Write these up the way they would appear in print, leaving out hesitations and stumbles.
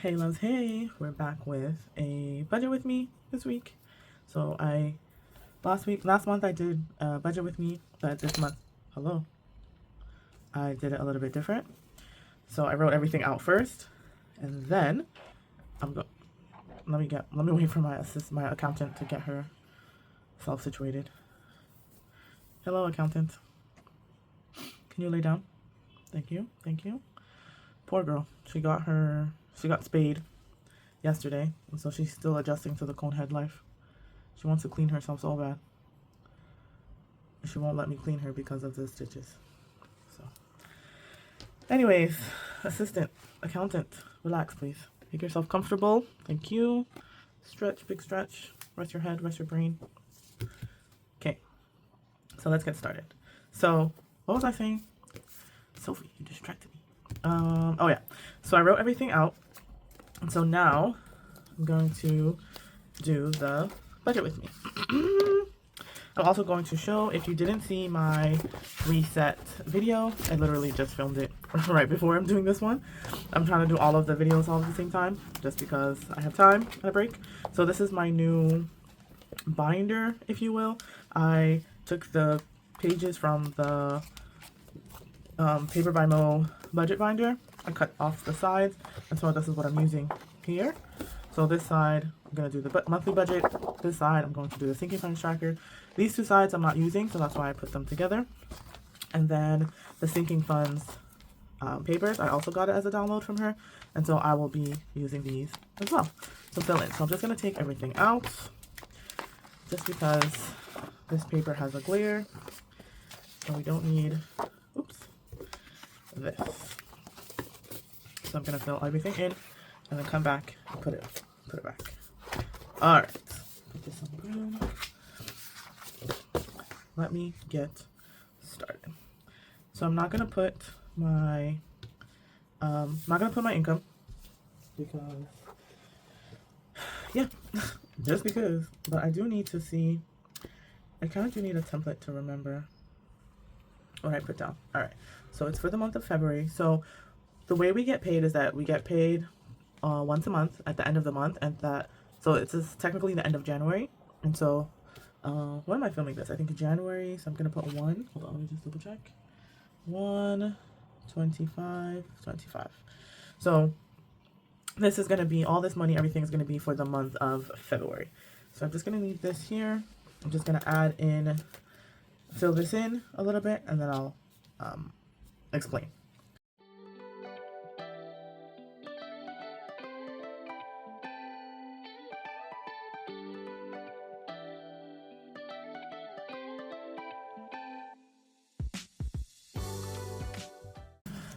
Hey loves, hey, we're back with a budget with me this week. So last month I did a budget with me, but this month, I did it a little bit different. So I wrote everything out first, and then let me wait for my accountant to get herself situated. Hello, accountant. Can you lay down? Thank you. Poor girl. She got spayed yesterday, and so she's still adjusting to the cone head life. She wants to clean herself so bad. She won't let me clean her because of the stitches. So, anyways, assistant, accountant, relax, please. Make yourself comfortable. Thank you. Stretch, big stretch. Rest your head, rest your brain. Okay, so let's get started. So, what was I saying? Sophie, you distracted me. Oh yeah. So I wrote everything out. And so now I'm going to do the budget with me. I'm also going to show, if you didn't see my reset video, I literally just filmed it right before I'm doing this one. I'm trying to do all of the videos all at the same time, just because I have time and a break. So this is my new binder, if you will. I took the pages from the Paper by Mo budget binder. I cut off the sides, and so this is what I'm using here. So this side, I'm going to do the monthly budget. This side, I'm going to do the sinking funds tracker. These two sides I'm not using, so that's why I put them together. And then the sinking funds papers, I also got it as a download from her, and so I will be using these as well. So fill in. So I'm just going to take everything out, just because this paper has a glare, and we don't need, this. So I'm going to fill everything in, and then come back and put it back. Alright, put this on the ground. Let me get started. So I'm not going to put my income, because, yeah, just because. But I do need to see, I kind of do need a template to remember what I put down. Alright, so it's for the month of February. So the way we get paid is that we get paid once a month at the end of the month, and so it's technically the end of January. And so when am I filming this? I think January, so I'm gonna put 1. Hold on, let me just double check. 1/25/25. So this is gonna be all this money, everything is gonna be for the month of February. So I'm just gonna need this here. I'm just gonna fill this in a little bit, and then I'll explain.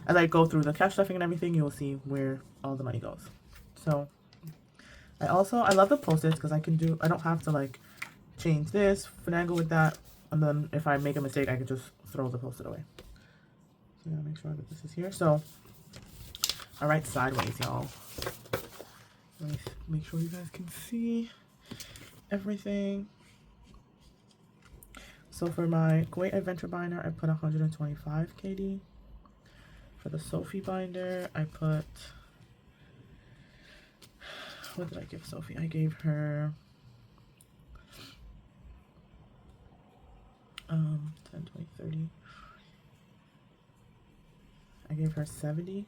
As I go through the cash stuffing and everything, you will see where all the money goes. So I love the post-its because I don't have to like change this, finagle with that, and then if I make a mistake, I can just throw the post-it away. So I gotta make sure that this is here. So I write sideways, y'all. Let me make sure you guys can see everything. So for my Kuwait adventure binder, I put 125 KD. For the Sophie binder, I put, what did I give Sophie? I gave her 10, 20, 30. I gave her 70.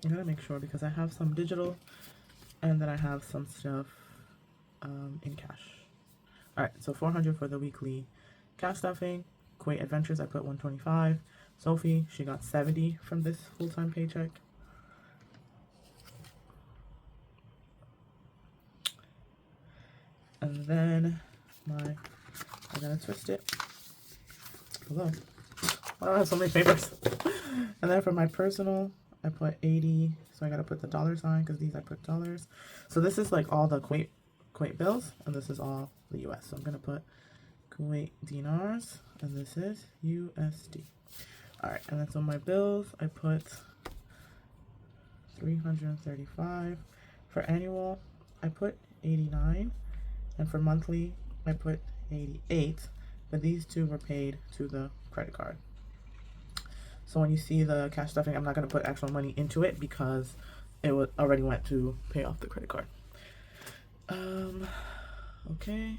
I gotta make sure because I have some digital and then I have some stuff in cash. Alright, so 400 for the weekly cash stuffing. Kuwait Adventures, I put 125. Sophie, she got 70 from this full-time paycheck. And then I gotta twist it. Hello. I don't have so many papers. And then for my personal, I put 80. So I gotta put the $sign because these I put dollars. So this is like all the Kuwait bills, and this is all the US. So I'm gonna put Kuwait Dinars, and this is USD. Alright, and then so my bills, I put 335. For annual, I put 89. And for monthly, I put 88. But these two were paid to the credit card. So when you see the cash stuffing, I'm not going to put actual money into it because it would already went to pay off the credit card. Okay.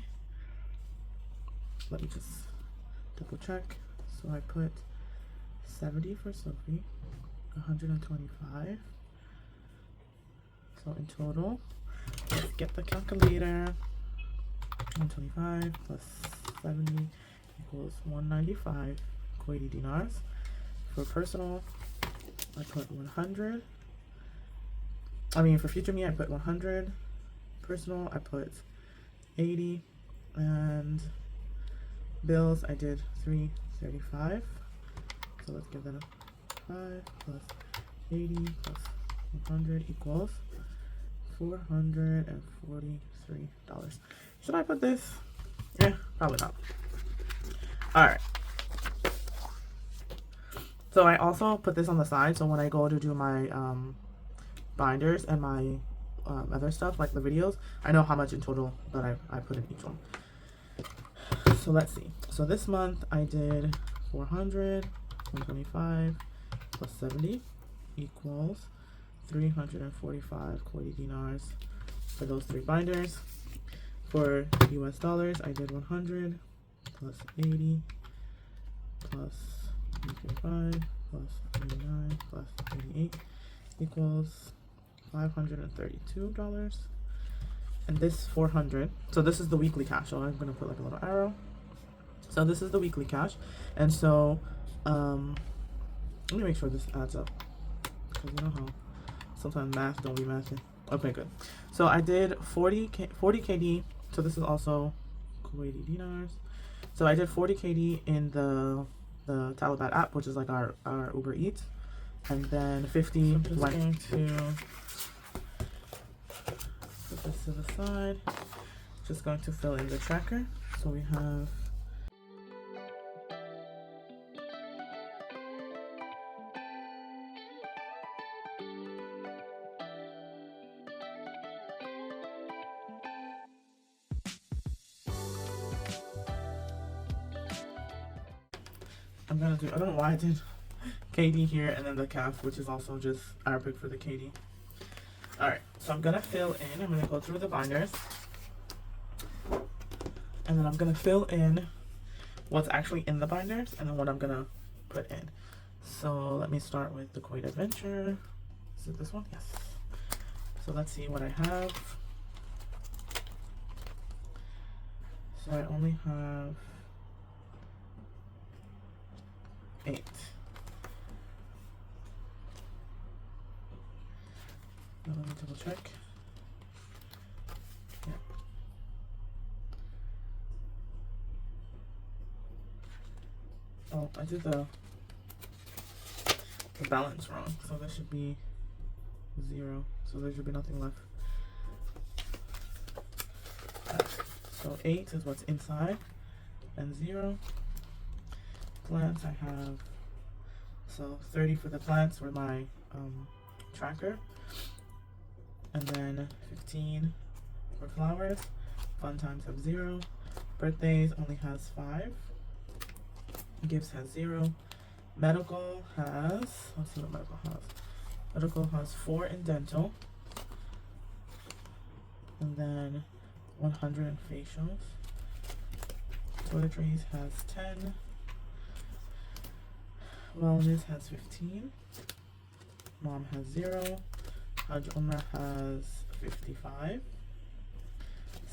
Let me just double check. So I put 70 for Sophie, 125. So in total, let's get the calculator. 125 plus 70 equals 195 Kuwaiti dinars. For personal, I put 100. For future me, I put 100. Personal, I put 80. And bills, I did 335. So let's give that a 5 plus 80 plus 100 equals $443. Should I put this? Yeah, probably not. Alright. So I also put this on the side, so when I go to do my binders and my other stuff, like the videos, I know how much in total that I put in each one. So let's see. So this month I did 400, 125 plus 70 equals 345 Kuwaiti dinars for those 3 binders. For US dollars, I did 100 plus 80 plus 335 plus 89 plus 88 equals $532. And this 400, so this is the weekly cash. So I'm gonna put like a little arrow. So this is the weekly cash, and so let me make sure this adds up, because you know how sometimes math don't be mathing. Okay, good. So I did 40 KD. So this is also Kuwaiti dinars. So I did 40 KD in the Taliban app, which is like our Uber Eats, and then 50 went to put this to the side. Just going to fill in the tracker. So we have I don't know why I did KD here and then the calf, which is also just Arabic for the KD. Alright, so I'm gonna fill in, I'm gonna go through the binders, and then I'm gonna fill in what's actually in the binders and then what I'm gonna put in. So let me start with the Kuwait Adventure. Is it this one? Yes. So let's see what I have. So I only have 8. Now let me double check. Yeah. Oh, I did the balance wrong. So there should be 0. So there should be nothing left. So 8 is what's inside, and 0. Plants, I have, so 30 for the plants were my tracker, and then 15 for flowers. Fun times have 0. Birthdays only has 5. Gifts has 0. Medical has, let's see what medical has. Medical has 4 in dental, and then 100 in facials. Toiletries has 10. Wellness has 15. Mom has 0. Hajj Umrah has 55.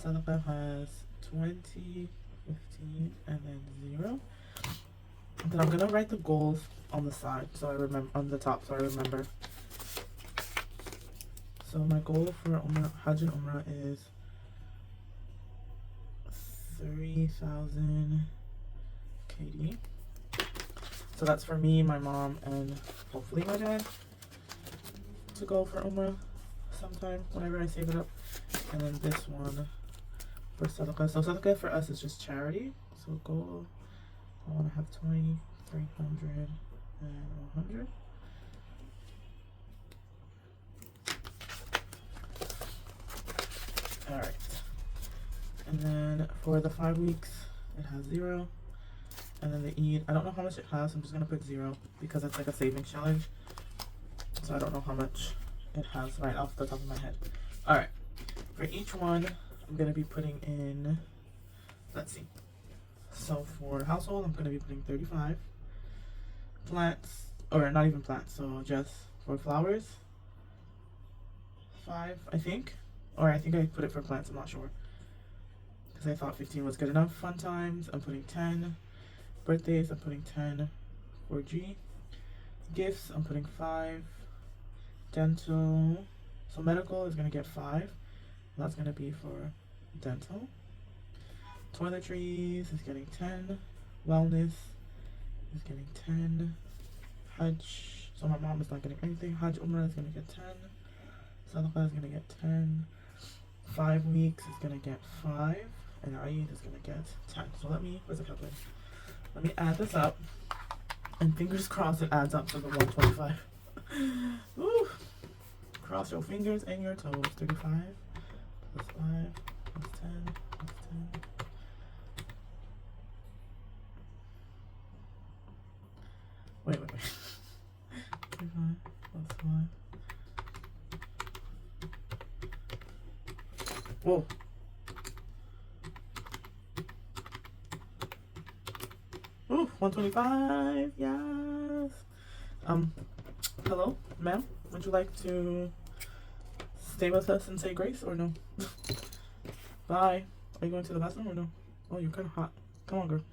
Sadaqah has 20, 15, and then 0. And then I'm gonna write the goals on the side, so I remember, on the top, so I remember. So my goal for Umrah, Hajj and Umrah is 3,000 KD. So that's for me, my mom, and hopefully my dad to go for Umrah sometime whenever I save it up. And then this one for Sadaqah. So Sadaqah for us is just charity. So goal, I want to have 20, 300, and 100. Alright. And then for the 5 weeks, it has 0. And then the Eid, I don't know how much it has, I'm just going to put 0 because it's like a savings challenge. So I don't know how much it has right off the top of my head. All right, for each one, I'm gonna be putting in, let's see. So for household, I'm gonna be putting 35. Plants, or not even plants, so just for flowers, 5, I think. Or I think I put it for plants, I'm not sure. Because I thought 15 was good enough. Fun times, I'm putting 10. Birthdays, I'm putting 10 for G. Gifts, I'm putting 5. Dental, so medical is gonna get 5. That's gonna be for dental. Toiletries is getting 10. Wellness is getting 10. Hajj, so my mom is not getting anything. Hajj Umrah is gonna get 10. Sadaqah is gonna get 10. 5 weeks is gonna get 5. And Eid is gonna get 10. So where's the calculator? Let me add this up. And fingers crossed it adds up to the 125. Woo! Cross your fingers and your toes. 35 plus 5 plus 10 plus 10. Wait. 35 plus 5. Whoa. Ooh, 125. Yes. Hello, ma'am. Would you like to stay with us and say grace or no? Bye. Are you going to the bathroom or no? Oh, you're kind of hot. Come on, girl.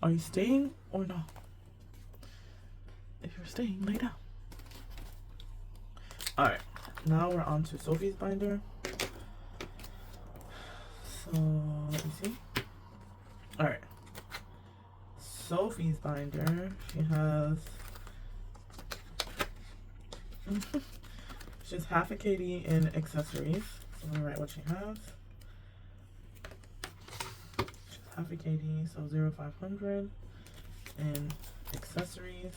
Are you staying or no? If you're staying, lay down. Alright. Now we're on to Sophie's binder. So, let me see. Alright. Sophie's binder. She has... she has half a KD in accessories. So let me write what she has. She has half a KD, so 0,500 in accessories.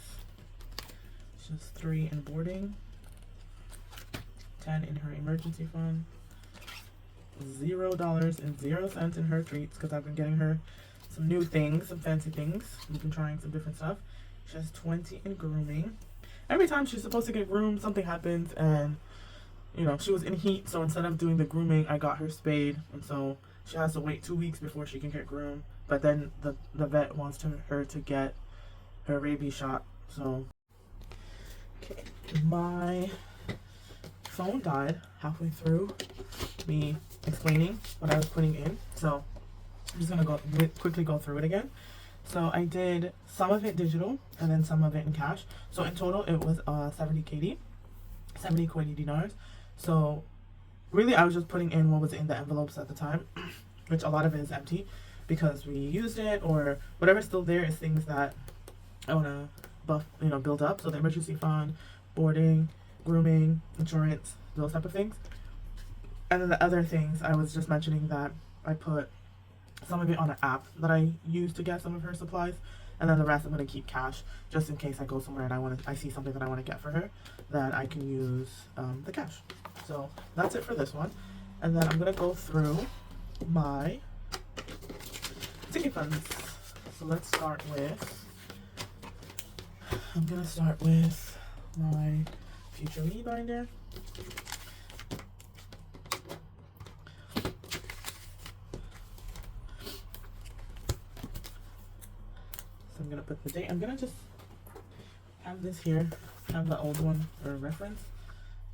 She has 3 in boarding. 10 in her emergency fund. $0.00 in her treats because I've been getting her some new things, some fancy things. We've been trying some different stuff. She has 20 in grooming. Every time she's supposed to get groomed, something happens, and you know, she was in heat, so instead of doing the grooming, I got her spayed, and so she has to wait 2 weeks before she can get groomed. But then the vet wants her to get her rabies shot. So okay, my phone died halfway through me explaining what I was putting in, so I'm just gonna quickly go through it again. So I did some of it digital and then some of it in cash. So in total it was 70 KD, 70 Kuwaiti dinars. So really I was just putting in what was in the envelopes at the time, which a lot of it is empty because we used it, or whatever's still there is things that I wanna build up. So the emergency fund, boarding, grooming, insurance, those type of things. And then the other things I was just mentioning that I put some of it on an app that I use to get some of her supplies, and then the rest I'm going to keep cash just in case I go somewhere and I see something that I want to get for her, that I can use the cash. So that's it for this one. And then I'm going to go through my ticket funds. So let's start with, I'm going to start with my Future Me binder. I'm gonna put the date. I'm gonna just have this here, have the old one for reference,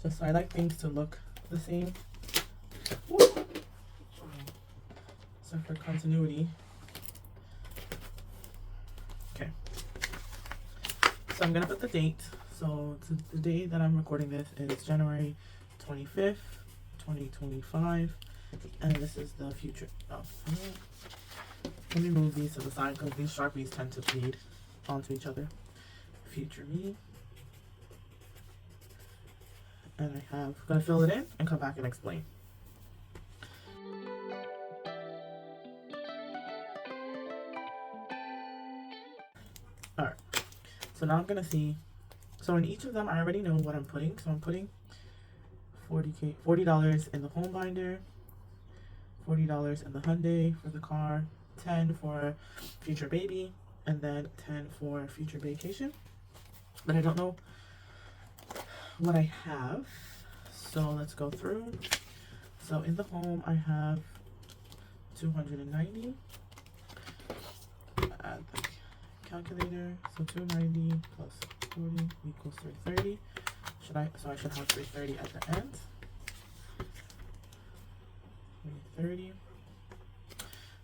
just so I like things to look the same. Woo! So for continuity. Okay. So I'm gonna put the date. So the day that I'm recording this is January 25th, 2025, and this is the future. Oh. Let me move these to the side because these Sharpies tend to bleed onto each other. Future Me. And I'm going to fill it in and come back and explain. Alright. So now I'm going to see. So in each of them, I already know what I'm putting. So I'm putting $40 in the home binder, $40 in the Hyundai for the car, 10 for future baby, and then 10 for future vacation. But I don't know what I have. So let's go through. So in the home, I have 290. Add the calculator. So 290 plus 40 equals 330. So I should have 330 at the end. 330.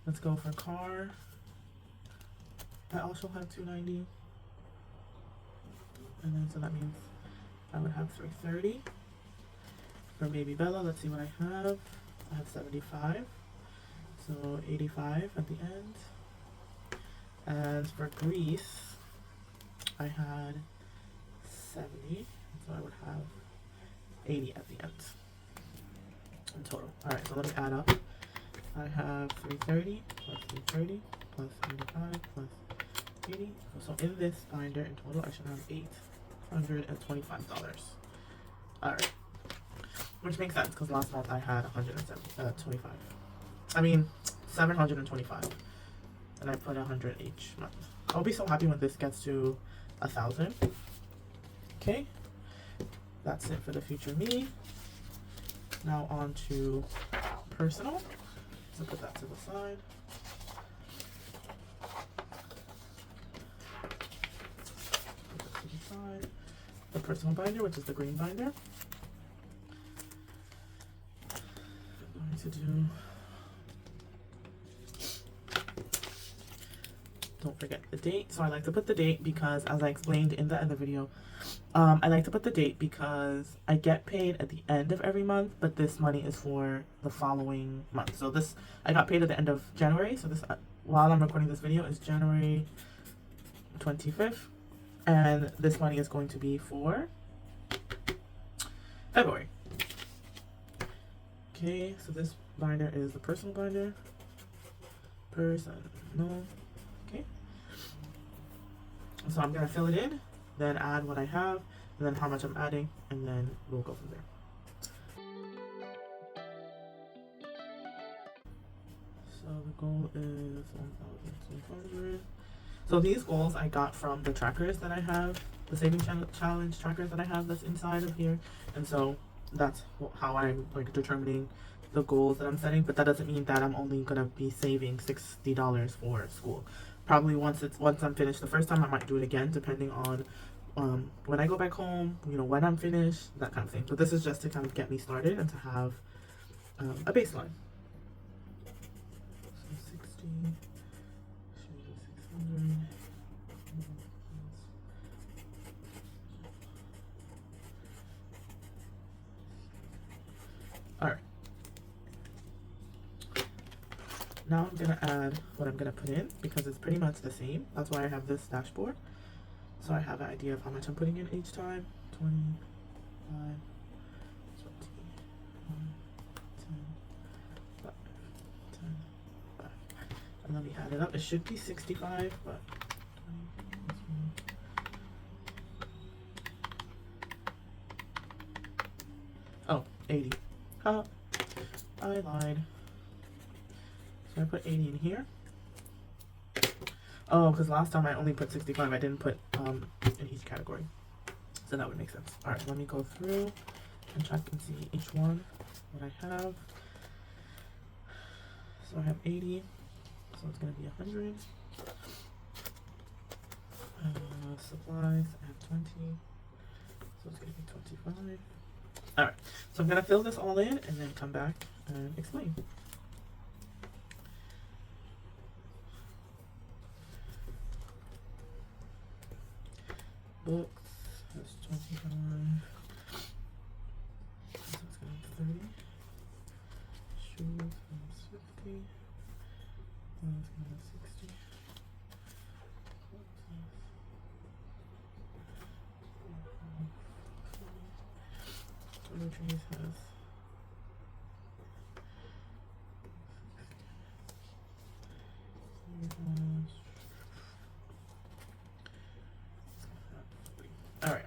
Let's go for car. I also have 290. And then so that means I would have 330. For baby Bella, let's see what I have. I have 75. So 85 at the end. As for Greece, I had 70. So I would have 80 at the end in total. Alright, so let me add up. I have 330 plus 330 plus 85 plus 80. So in this binder in total, I should have $825. Alright. Which makes sense because last month I had 125. I mean, 725. And I put 100 each month. I'll be so happy when this gets to 1,000. Okay. That's it for the future me. Now on to personal. So put that to the side. Put that to the side. The personal binder, which is the green binder. I'm going to do. Don't forget the date. So I like to put the date because, as I explained in the other video, I like to put the date because I get paid at the end of every month, but this money is for the following month. So this, I got paid at the end of January. So this, while I'm recording this video, is January 25th. And this money is going to be for February. Okay, so this binder is the personal binder. Personal. Okay. So I'm going to fill it in, then add what I have, and then how much I'm adding, and then we'll go from there. So the goal is 1,200. So these goals I got from the trackers that I have, the saving challenge trackers that I have that's inside of here. And so that's how I'm like determining the goals that I'm setting, but that doesn't mean that I'm only gonna be saving $60 for school. Probably once I'm finished the first time, I might do it again depending on when I go back home, you know, when I'm finished, that kind of thing. But this is just to kind of get me started and to have a baseline. So 60, 600. All right. Now I'm gonna add what I'm gonna put in because it's pretty much the same. That's why I have this dashboard. So I have an idea of how much I'm putting in each time. 25, 21, 10, 5, 10, 5. And let me add it up. It should be 65, but 80. I lied. So I put 80 in here. Oh, because last time I only put 65. I didn't put in each category. So that would make sense. All right, let me go through and check and see each one, what I have. So I have 80. So it's going to be 100. Supplies, I have 20. So it's going to be 25. All right, so I'm going to fill this all in and then come back and explain. Books has 25. So it's going to be 30. Shoes has 50. That's going to be 60. Toiletries has all right.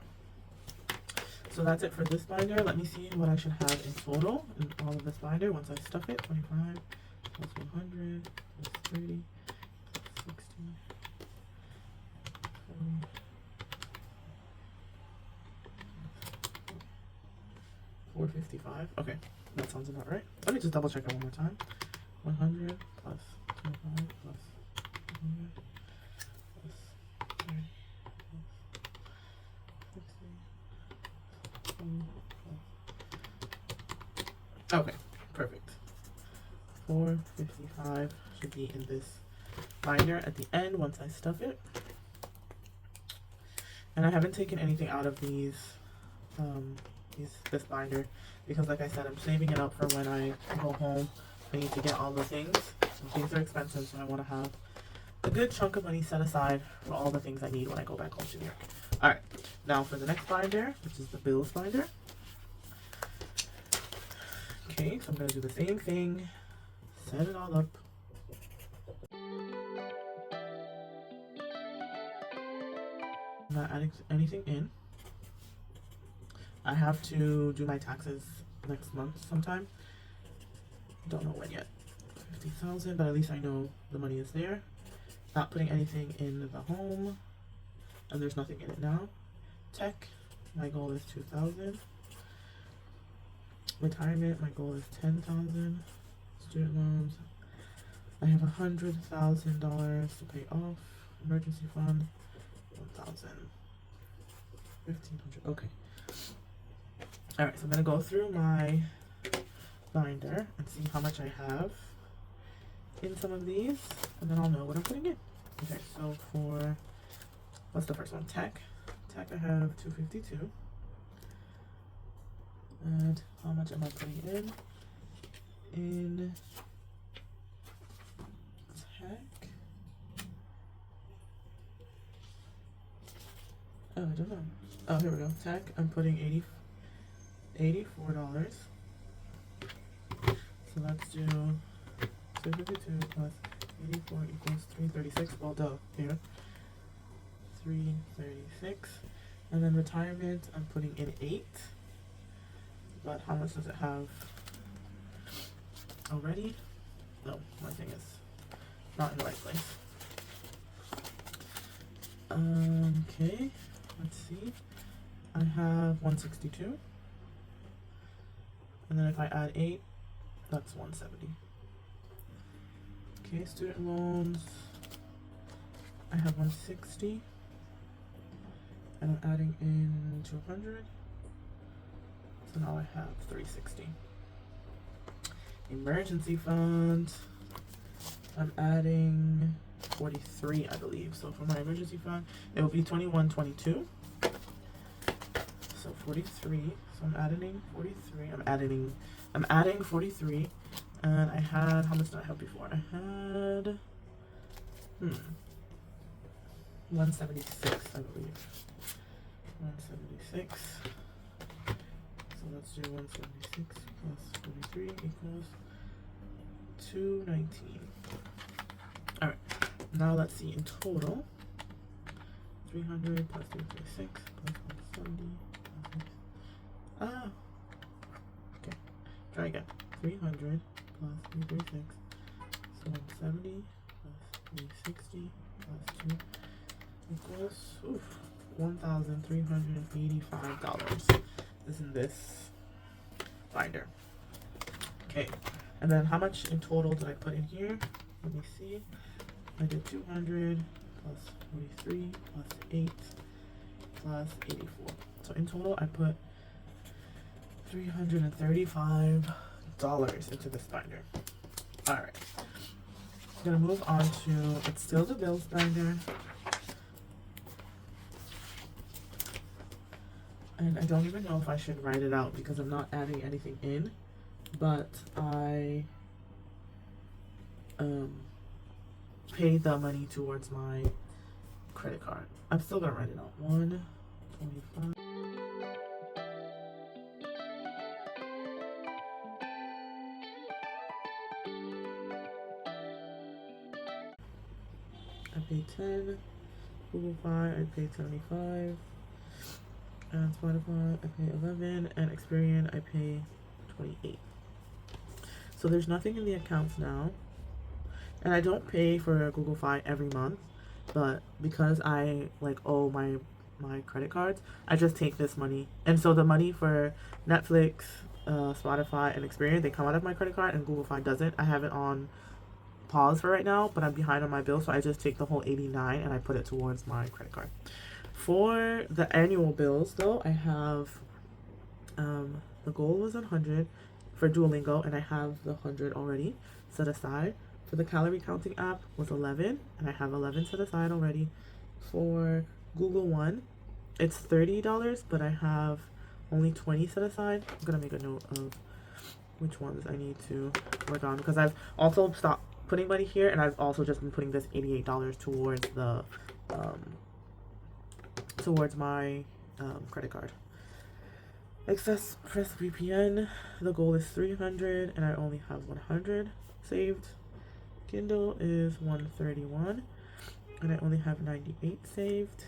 So that's it for this binder. Let me see what I should have in total in all of this binder once I stuff it. 25 plus 100 plus 30 plus 60 40 455. Okay, that sounds about right. Let me just double check it one more time. 100 plus 25 plus 100 plus 30 plus 60 plus. Okay, perfect. 455 should be in this binder at the end once I stuff it. And I haven't taken anything out of this binder because, like I said, I'm saving it up for when I go home. I need to get all the things. And things are expensive, so I want to have a good chunk of money set aside for all the things I need when I go back home to New York. Alright, now for the next binder, which is the bills binder. Okay, so I'm going to do the same thing. Set it all up. I'm not adding anything in. I have to do my taxes next month sometime. Don't know when yet. 50,000, but at least I know the money is there. Not putting anything in the home, and there's nothing in it now. Tech, my goal is 2,000. Retirement, my goal is 10,000. Student loans, I have $100,000 to pay off. Emergency fund, 1,000. 1,500. Okay. All right, so I'm gonna go through my binder and see how much I have in some of these, and then I'll know what I'm putting in. Okay, so for what's the first one? Tech. Tech, I have 252. And how much am I putting in? In tech. Oh, I don't know. Oh, here we go. Tech, I'm putting $84. So let's do 252 plus 84 equals 336. Well, duh, here. 336. And then retirement, I'm putting in 8. But how much does it have already? No, my thing is not in the right place. Okay, let's see. I have 162. And then if I add 8, that's 170. Okay, student loans. I have 160. And I'm adding in 200. So now I have 360. Emergency fund. I'm adding 43, I believe. So for my emergency fund, it will be 2122. So 43. So I'm adding 43. I'm adding 43. And I had, how much did I have before? I had 176, I believe. 176. So let's do 176 plus 43 equals 219. Alright, now let's see in total. 300 plus 336 plus 170 plus okay, try again. 300 plus 336, so 170 plus 360 plus 2 equals $1,385 is in this binder. Okay, and then how much in total did I put in here? Let me see. I did 200 plus 43 plus 8 plus 84. So in total, I put $335 into this binder. All right, I'm gonna move on to, it's still the bills binder. And I don't even know if I should write it out because I'm not adding anything in, but I paid the money towards my credit card. I'm still gonna write it out. 125. I paid 10. Google Fi, I paid 75. And Spotify, I pay 11, and Experian, I pay 28. So there's nothing in the accounts now, and I don't pay for Google Fi every month, but because I owe my credit cards, I just take this money, and so the money for Netflix, Spotify, and Experian, they come out of my credit card, and Google Fi doesn't. I have it on pause for right now, but I'm behind on my bill, so I just take the whole 89 and I put it towards my credit card. For the annual bills, though, I have the goal was 100 for Duolingo, and I have the 100 already set aside. For the calorie counting app was 11, and I have 11 set aside already. For Google One, it's $30, but I have only 20 set aside. I'm gonna make a note of which ones I need to work on, because I've also stopped putting money here, and I've also just been putting this $88 towards the towards my credit card. ExpressVPN, the goal is 300, and I only have 100 saved. Kindle is 131, and I only have 98 saved.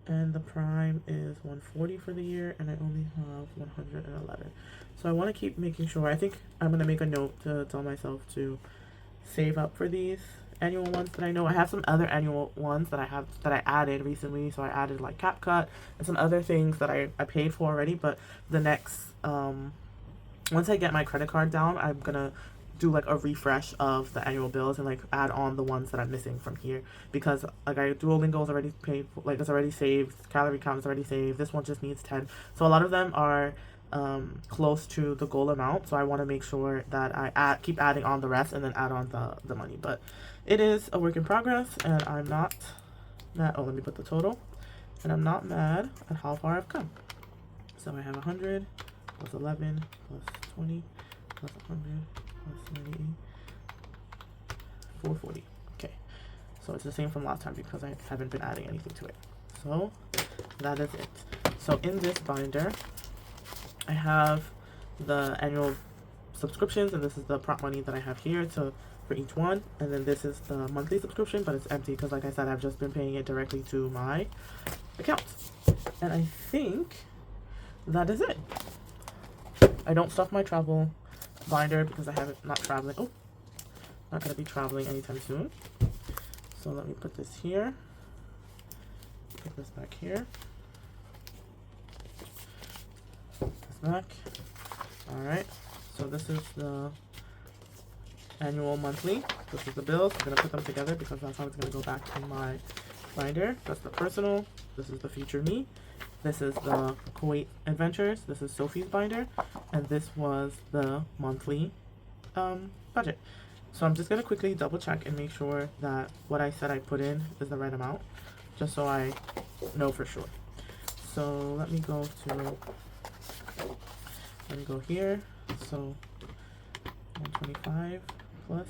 And the Prime is 140 for the year, and I only have 111. So I want to keep making sure. I think I'm going to make a note to tell myself to save up for these annual ones that I know. I have some other annual ones that I added recently. So I added like CapCut and some other things that I paid for already. But the next, once I get my credit card down, I'm going to do like a refresh of the annual bills and like add on the ones that I'm missing from here, because like Duolingo's already paid for, like it's already saved, calorie count is already saved, this one just needs 10, so a lot of them are close to the goal amount, so I want to make sure that I keep adding on the rest and then add on the money. But it is a work in progress, and I'm not mad. Oh, let me put the total, and I'm not mad at how far I've come. So I have 100 plus 11 plus 20 plus 100 plus 98, 440. Okay, so it's the same from last time because I haven't been adding anything to it. So that is it. So in this binder, I have the annual subscriptions, and this is the prop money that I have here for each one, and then this is the monthly subscription, but it's empty because, like I said, I've just been paying it directly to my account. And I think that is it. I don't stuff my travel binder because I haven't not traveling. Oh, not gonna be traveling anytime soon. So let me put this here. Put this back here. This back. All right. So this is the annual, monthly. This is the bills. I'm gonna put them together because that's how it's gonna go back in my binder. That's the personal. This is the future me. This is the Kuwait adventures. This is Sophie's binder, and this was the monthly budget. So I'm just gonna quickly double check and make sure that what I said I put in is the right amount, just so I know for sure. So let me go here. So 125 plus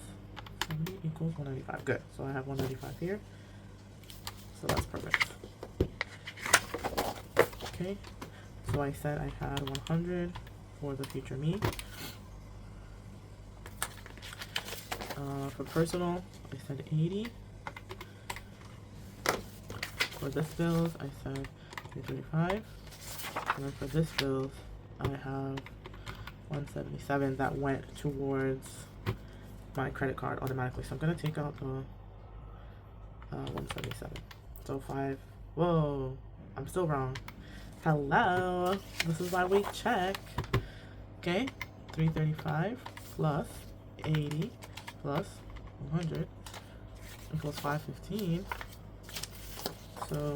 70 equals 195. Good. So I have 195 here. So that's perfect. Okay, so I said I had 100 for the future me. For personal, I said 80. For this bills, I said 335. And then for this bills, I have 177 that went towards my credit card automatically. So I'm gonna take out the 177. So 5. Whoa, I'm still wrong. Hello, this is why we check. Okay, 335 plus 80 plus 100 equals 515. So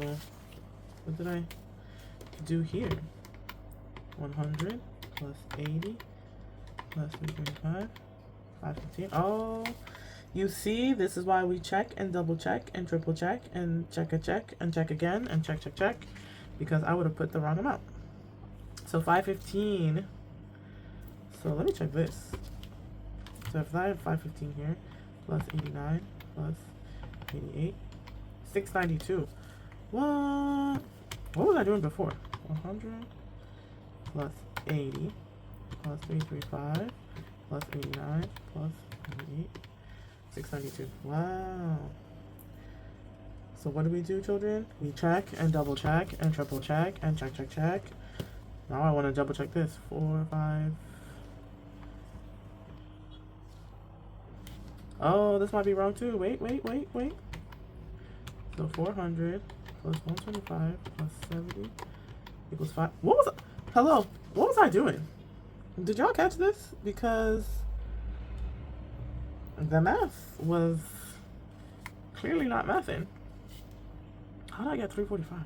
what did I do here? 100 plus 80 plus 335, 515. Oh, you see, this is why we check and double check and triple check and check a check and check again and check, check, check. Because I would have put the wrong amount. So 515. So let me check this. So if I have 515 here, plus 89, plus 88, 692. What was I doing before? 100 plus 80 plus 335 plus 89 plus 88, 692. Wow. So what do we do, children? We check and double check and triple check and check, check, check. Now I want to double check this. 4, 5. Oh, this might be wrong too. Wait. So 400 plus 125 plus 70 equals 5. What was I? Hello? What was I doing? Did y'all catch this? Because the math was clearly not mathing. How did I get 345?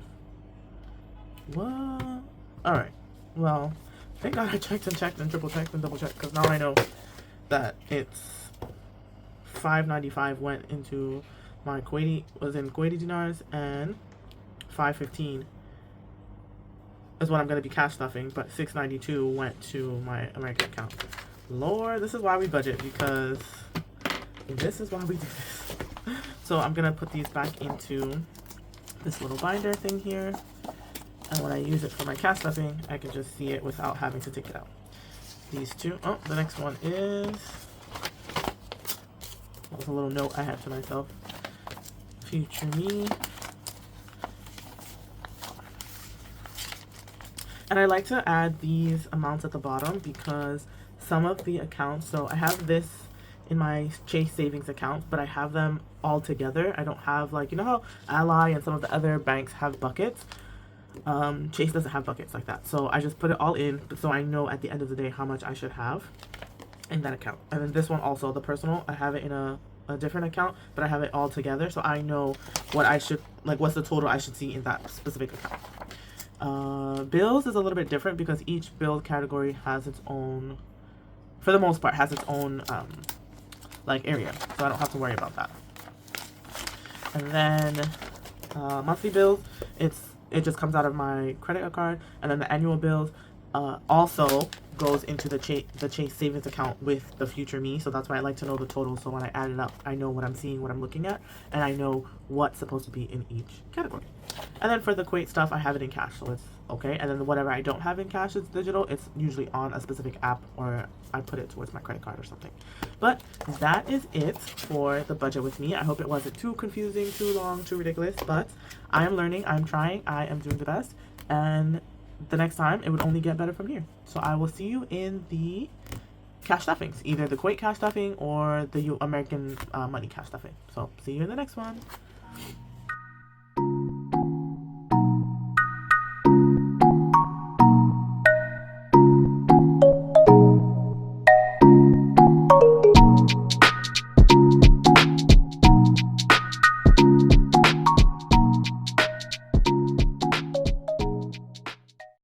What? Alright. Well, thank God I checked and checked and triple checked and double checked, because now I know that it's 595 went into my Kuwaiti, was in Kuwaiti dinars, and 515 is what I'm going to be cash stuffing, but 692 went to my American account. Lord, this is why we budget, because this is why we do this. So I'm going to put these back into this little binder thing here, and when I use it for my cash stuffing, I can just see it without having to take it out. These two. Oh, the next one is, that was a little note I had to myself. Future me. And I like to add these amounts at the bottom because some of the accounts, so I have this in my Chase savings account, but I have them all together. I don't have, like, you know how Ally and some of the other banks have buckets? Chase doesn't have buckets like that. So I just put it all in so I know at the end of the day how much I should have in that account. And then this one also, the personal, I have it in a different account, but I have it all together so I know what I should, like, what's the total I should see in that specific account. Bills is a little bit different because each bill category has its own, for the most part, has its own like area, so I don't have to worry about that. And then monthly bills, it just comes out of my credit card, and then the annual bills also goes into the Chase savings account with the future me, so that's why I like to know the total, so when I add it up I know what I'm seeing, what I'm looking at, and I know what's supposed to be in each category. And then for the Kuwait stuff, I have it in cash, so it's okay. And then whatever I don't have in cash, it's digital. It's usually on a specific app, or I put it towards my credit card or something. But that is it for the budget with me. I hope it wasn't too confusing, too long, too ridiculous, but I am learning, I'm trying, I am doing the best, and the next time it would only get better from here. So I will see you in the cash stuffings, either the Kuwait cash stuffing or the American money cash stuffing. So see you in the next one.